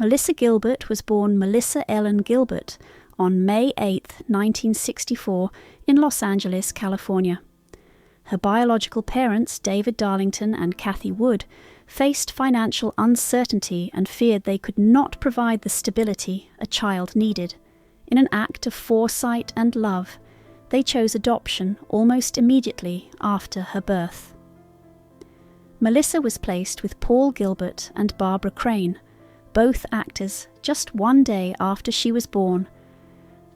Melissa Gilbert was born Melissa Ellen Gilbert on May 8, 1964, in Los Angeles, California. Her biological parents, David Darlington and Kathy Wood, faced financial uncertainty and feared they could not provide the stability a child needed. In an act of foresight and love, they chose adoption almost immediately after her birth. Melissa was placed with Paul Gilbert and Barbara Crane, both actors, just one day after she was born.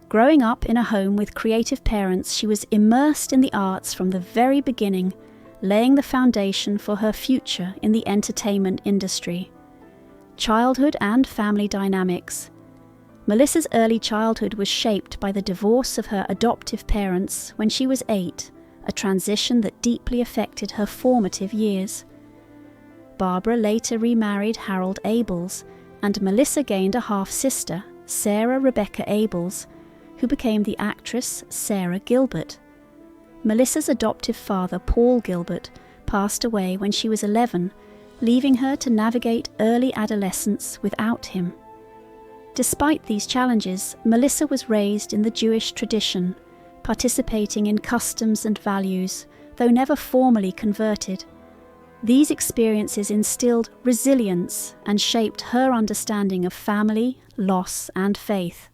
Growing up in a home with creative parents, she was immersed in the arts from the very beginning, laying the foundation for her future in the entertainment industry. Childhood and family dynamics. Melissa's early childhood was shaped by the divorce of her adoptive parents when she was 8, a transition that deeply affected her formative years. Barbara later remarried Harold Abels, and Melissa gained a half-sister, Sarah Rebecca Abels, who became the actress Sarah Gilbert. Melissa's adoptive father, Paul Gilbert, passed away when she was 11, leaving her to navigate early adolescence without him. Despite these challenges, Melissa was raised in the Jewish tradition, participating in customs and values, though never formally converted. These experiences instilled resilience and shaped her understanding of family, loss, and faith.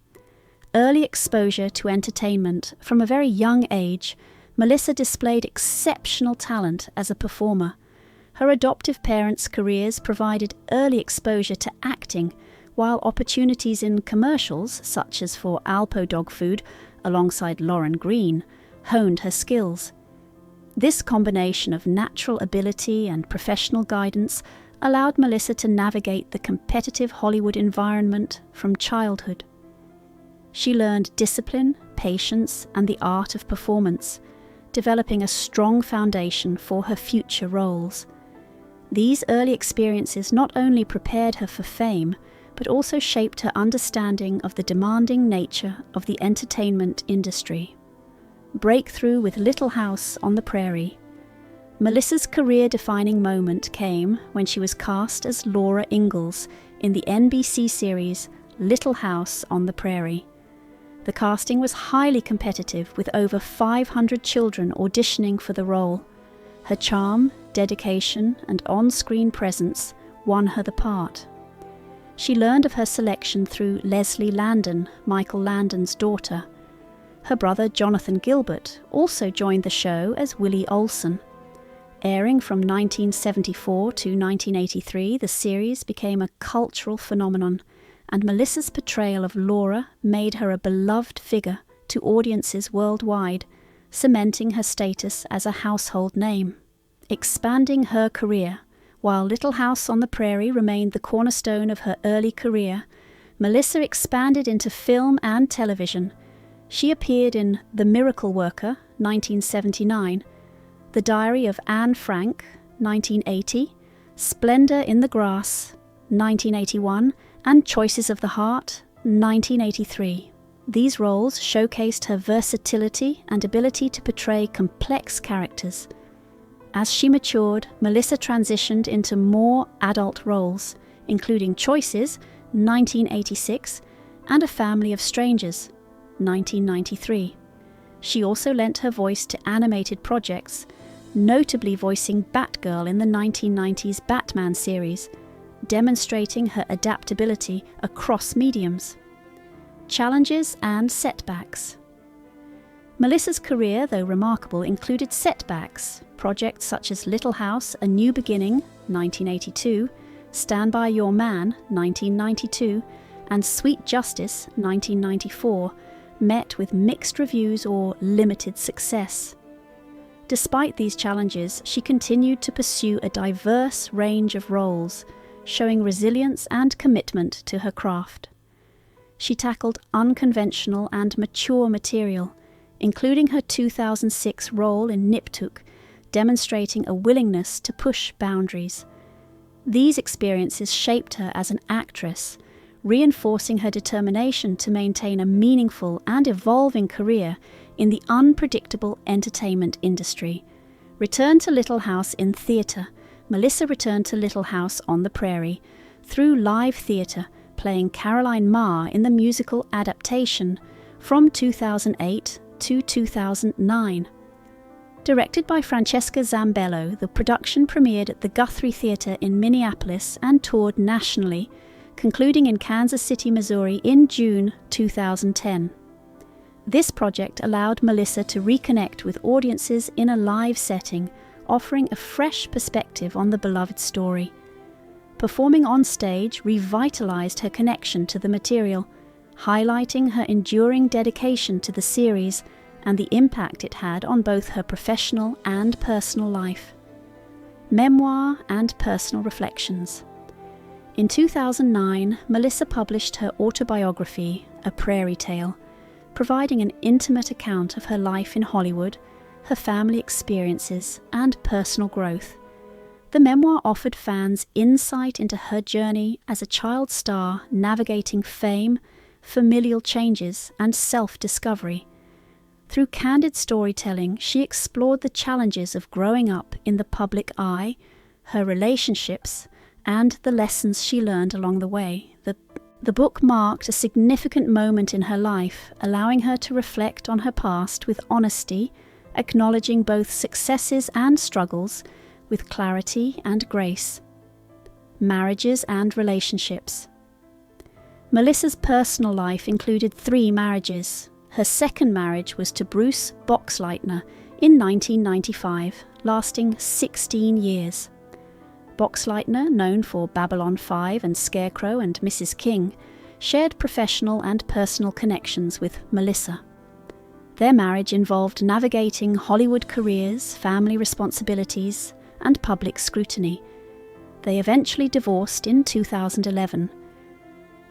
Early exposure to entertainment from a very young age, Melissa displayed exceptional talent as a performer. Her adoptive parents' careers provided early exposure to acting, while opportunities in commercials, such as for Alpo dog food, alongside Lauren Green, honed her skills. This combination of natural ability and professional guidance allowed Melissa to navigate the competitive Hollywood environment from childhood. She learned discipline, patience, and the art of performance, developing a strong foundation for her future roles. These early experiences not only prepared her for fame, but also shaped her understanding of the demanding nature of the entertainment industry. Breakthrough with Little House on the Prairie. Melissa's career-defining moment came when she was cast as Laura Ingalls in the NBC series Little House on the Prairie. The casting was highly competitive, with over 500 children auditioning for the role. Her charm, dedication, and on-screen presence won her the part. She learned of her selection through Leslie Landon, Michael Landon's daughter. Her brother Jonathan Gilbert also joined the show as Willie Olson. Airing from 1974 to 1983, the series became a cultural phenomenon, and Melissa's portrayal of Laura made her a beloved figure to audiences worldwide, cementing her status as a household name. Expanding her career. While Little House on the Prairie remained the cornerstone of her early career, Melissa expanded into film and television. She appeared in The Miracle Worker, 1979, The Diary of Anne Frank, 1980, Splendor in the Grass, 1981, and Choices of the Heart, 1983. These roles showcased her versatility and ability to portray complex characters. As she matured, Melissa transitioned into more adult roles, including Choices, 1986, and A Family of Strangers, 1993. She also lent her voice to animated projects, notably voicing Batgirl in the 1990s Batman series, demonstrating her adaptability across mediums. Challenges and setbacks. Melissa's career, though remarkable, included setbacks. Projects such as Little House, A New Beginning, 1982, Stand By Your Man, 1992, and Sweet Justice, 1994, met with mixed reviews or limited success. Despite these challenges, she continued to pursue a diverse range of roles, showing resilience and commitment to her craft. She tackled unconventional and mature material, including her 2006 role in Niptuk, demonstrating a willingness to push boundaries. These experiences shaped her as an actress, reinforcing her determination to maintain a meaningful and evolving career in the unpredictable entertainment industry. Return to Little House in theatre. Melissa returned to Little House on the Prairie. Through live theatre, playing Caroline Marr in the musical adaptation from 2008 to 2009. Directed by Francesca Zambello, the production premiered at the Guthrie Theatre in Minneapolis and toured nationally, concluding in Kansas City, Missouri in June 2010. This project allowed Melissa to reconnect with audiences in a live setting, offering a fresh perspective on the beloved story. Performing on stage revitalized her connection to the material, highlighting her enduring dedication to the series and the impact it had on both her professional and personal life. Memoir and personal reflections. In 2009, Melissa published her autobiography, A Prairie Tale, providing an intimate account of her life in Hollywood, her family experiences, and personal growth. The memoir offered fans insight into her journey as a child star navigating fame, familial changes, and self-discovery. Through candid storytelling, she explored the challenges of growing up in the public eye, her relationships, and the lessons she learned along the way. The book marked a significant moment in her life, allowing her to reflect on her past with honesty, acknowledging both successes and struggles with clarity and grace. Marriages and relationships. Melissa's personal life included 3 marriages. Her second marriage was to Bruce Boxleitner in 1995, lasting 16 years. Boxleitner, known for Babylon 5 and Scarecrow and Mrs. King, shared professional and personal connections with Melissa. Their marriage involved navigating Hollywood careers, family responsibilities, and public scrutiny. They eventually divorced in 2011.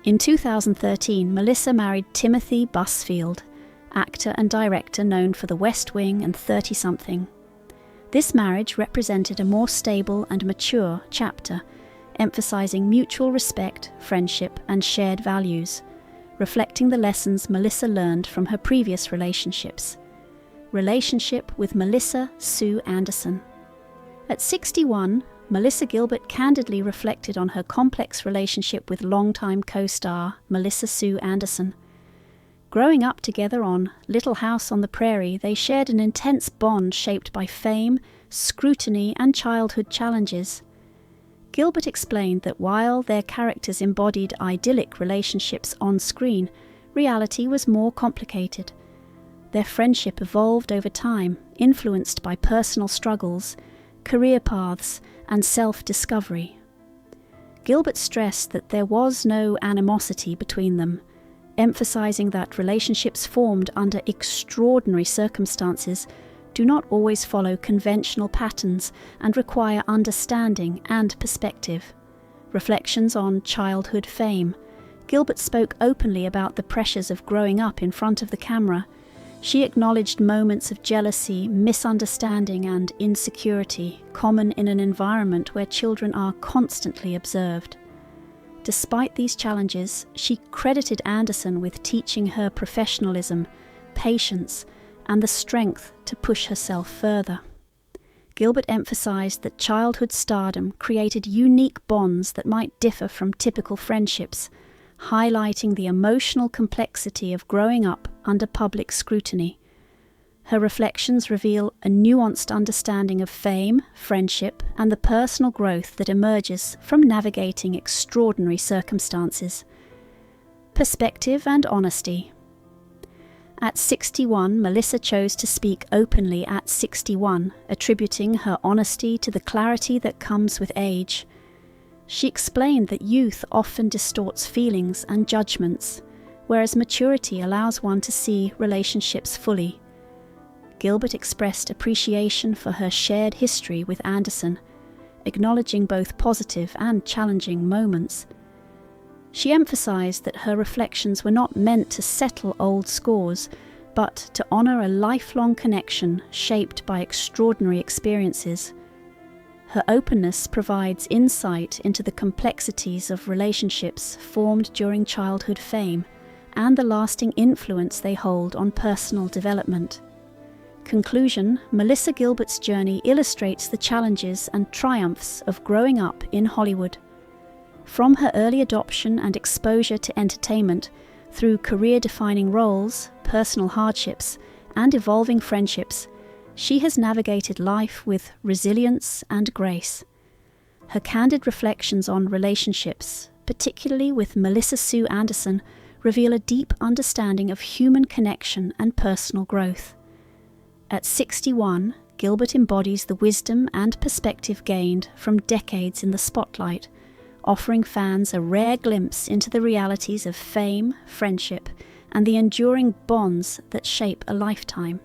In 2013, Melissa married Timothy Busfield, actor and director known for The West Wing and 30-something. This marriage represented a more stable and mature chapter, emphasizing mutual respect, friendship, and shared values, reflecting the lessons Melissa learned from her previous relationships. Relationship with Melissa Sue Anderson. At 61, Melissa Gilbert candidly reflected on her complex relationship with longtime co-star Melissa Sue Anderson. Growing up together on Little House on the Prairie, they shared an intense bond shaped by fame, scrutiny, and childhood challenges. Gilbert explained that while their characters embodied idyllic relationships on screen, reality was more complicated. Their friendship evolved over time, influenced by personal struggles, career paths, and self-discovery. Gilbert stressed that there was no animosity between them, emphasizing that relationships formed under extraordinary circumstances do not always follow conventional patterns and require understanding and perspective. Reflections on childhood fame. Gilbert spoke openly about the pressures of growing up in front of the camera. She acknowledged moments of jealousy, misunderstanding, and insecurity, common in an environment where children are constantly observed. Despite these challenges, she credited Anderson with teaching her professionalism, patience, and the strength to push herself further. Gilbert emphasized that childhood stardom created unique bonds that might differ from typical friendships, highlighting the emotional complexity of growing up under public scrutiny. Her reflections reveal a nuanced understanding of fame, friendship, and the personal growth that emerges from navigating extraordinary circumstances. Perspective and honesty. At 61, Melissa chose to speak openly at 61, attributing her honesty to the clarity that comes with age. She explained that youth often distorts feelings and judgments, whereas maturity allows one to see relationships fully. Gilbert expressed appreciation for her shared history with Anderson, acknowledging both positive and challenging moments. She emphasized that her reflections were not meant to settle old scores, but to honor a lifelong connection shaped by extraordinary experiences. Her openness provides insight into the complexities of relationships formed during childhood fame and the lasting influence they hold on personal development. Conclusion: Melissa Gilbert's journey illustrates the challenges and triumphs of growing up in Hollywood. From her early adoption and exposure to entertainment, through career-defining roles, personal hardships, and evolving friendships, she has navigated life with resilience and grace. Her candid reflections on relationships, particularly with Melissa Sue Anderson, reveal a deep understanding of human connection and personal growth. At 61, Gilbert embodies the wisdom and perspective gained from decades in the spotlight, offering fans a rare glimpse into the realities of fame, friendship, and the enduring bonds that shape a lifetime.